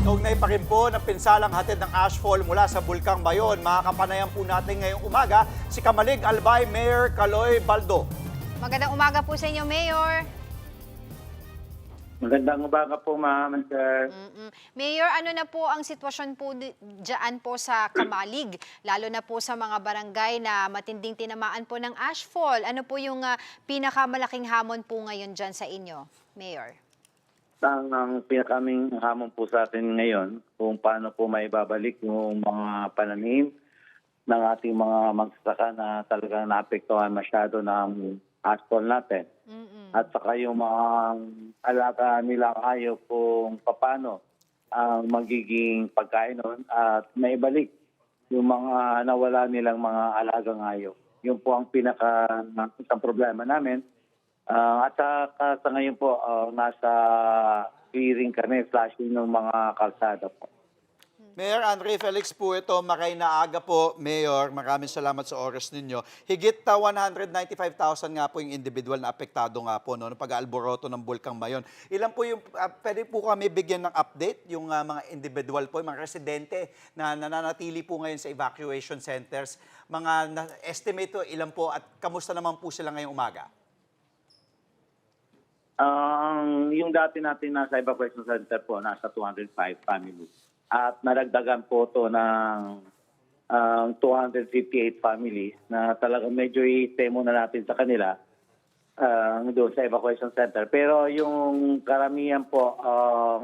Kaugnay pa rin po ng pinsalang hatid ng ashfall mula sa Bulkang Bayon. Makakapanayan po natin ngayong umaga si Kamalig Albay Mayor Kaloy Baldo. Magandang umaga po sa inyo, Mayor. Magandang umaga po, ma'am, sir. Mayor, ano na po ang sitwasyon po dyan po sa Kamalig, lalo na po sa mga barangay na matinding tinamaan po ng ashfall? Ano po yung pinakamalaking hamon po ngayon dyan sa inyo, Mayor? Ang pinakaming hamon po sa atin ngayon kung paano po maibabalik yung mga pananim ng ating mga magsasaka na talagang naapektuhan masyado ng ashfall natin. At saka yung mga alaga nila kayo kung paano ang magiging pagkain nun at maibalik yung mga nawala nilang mga alagang hayop. Yun po ang isang problema namin. At saka sa ngayon po, nasa clearing kami, flashing ng mga kalsada po. Mayor Andre Felix po ito, makay na aga po, Mayor. Maraming salamat sa oras ninyo. Higit 195,000 nga po yung individual na apektado nga po no, ng pag-aalboroto ng Bulkang Bayon. Ilan po yung, pwede po kami bigyan ng update, yung mga individual po, yung mga residente na nananatili po ngayon sa evacuation centers. Mga estimate po, ilan po at kamusta naman po sila ngayong umaga? Yung dati natin nasa evacuation center po, nasa 205 families. At naragdagan po ito ng 258 families na talagang medyo i-demo na natin sa kanila doon sa evacuation center. Pero yung karamihan po,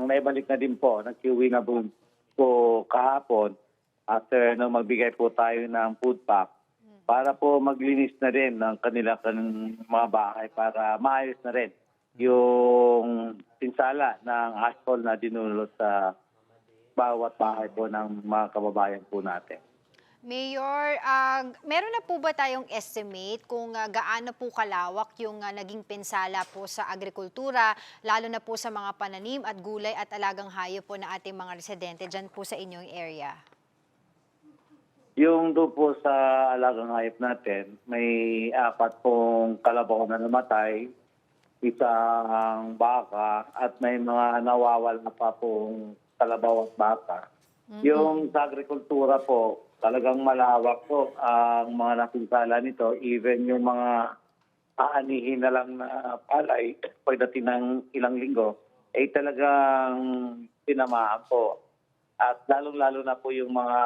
naibalik na din po, nag-uwi na po kahapon after nung magbigay po tayo ng food pack para po maglinis na rin ng kanilang mga bahay para maayos na rin yung pinsala ng ashfall na dinulot sa bawat bahay po ng mga kababayan po natin. Mayor, meron na po ba tayong estimate kung gaano po kalawak yung naging pinsala po sa agrikultura, lalo na po sa mga pananim at gulay at alagang hayop po na ating mga residente dyan po sa inyong area? Yung doon po sa alagang hayop natin, may 4 pong kalabaw na namatay, isang baka at may mga nawawala pa pong kalabaw at baka. Yung sa agrikultura po, talagang malawak po ang mga napinsala nito. Even yung mga aanihin na lang na palay, pagdating ng ilang linggo, ay talagang tinamaan po. At lalong-lalo na po yung mga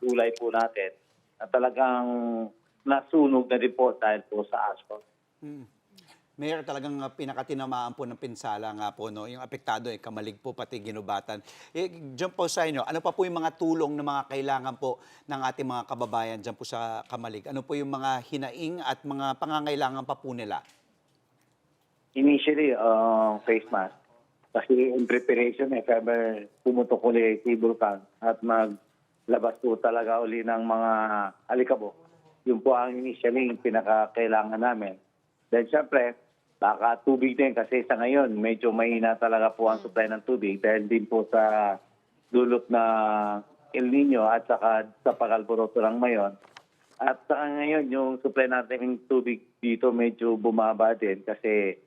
gulay po natin na talagang nasunog na din po dahil po sa asphalt. Mayor, talagang pinakatinamaan po ng pinsala nga po, no? Yung apektado, Kamalig po, pati Ginubatan. Diyan po sa inyo, ano pa po yung mga tulong na mga kailangan po ng ating mga kababayan diyan po sa Kamalig? Ano po yung mga hinaing at mga pangangailangan pa po nila? Initially, face mask. Kasi in preparation, if ever pumutok uli si Bulkan at maglabas po talaga uli ng mga alikabok, yun po ang initially yung pinakakailangan namin. Then syempre, baka tubig din kasi sa ngayon medyo mahina talaga po ang supply ng tubig dahil din po sa dulot na El Nino at saka sa pag-alboroto ng Mayon. At saka ngayon yung supply natin ng tubig dito medyo bumaba din kasi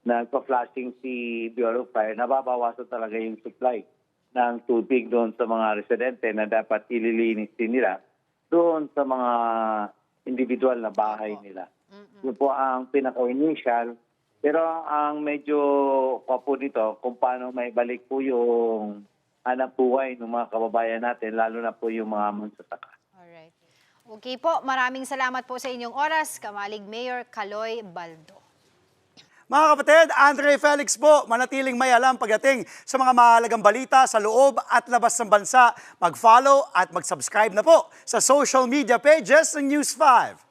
nagpa-flashing si Bureau of Fire, nababawasan talaga yung supply ng tubig doon sa mga residente na dapat ililinis din nila doon sa mga individual na bahay nila. Yun po ang pinaka-initial. Pero ang medyo kapo nito kung paano maibalik po yung hanap buhay ng mga kababayan natin, lalo na po yung mga magsasaka. Alright. Okay po, maraming salamat po sa inyong oras, Kamalig Mayor Kaloy Baldo. Mga kapatid, Andre Felix po, manatiling may alam pagdating sa mga mahalagang balita sa loob at labas ng bansa. Mag-follow at mag-subscribe na po sa social media pages ng News 5.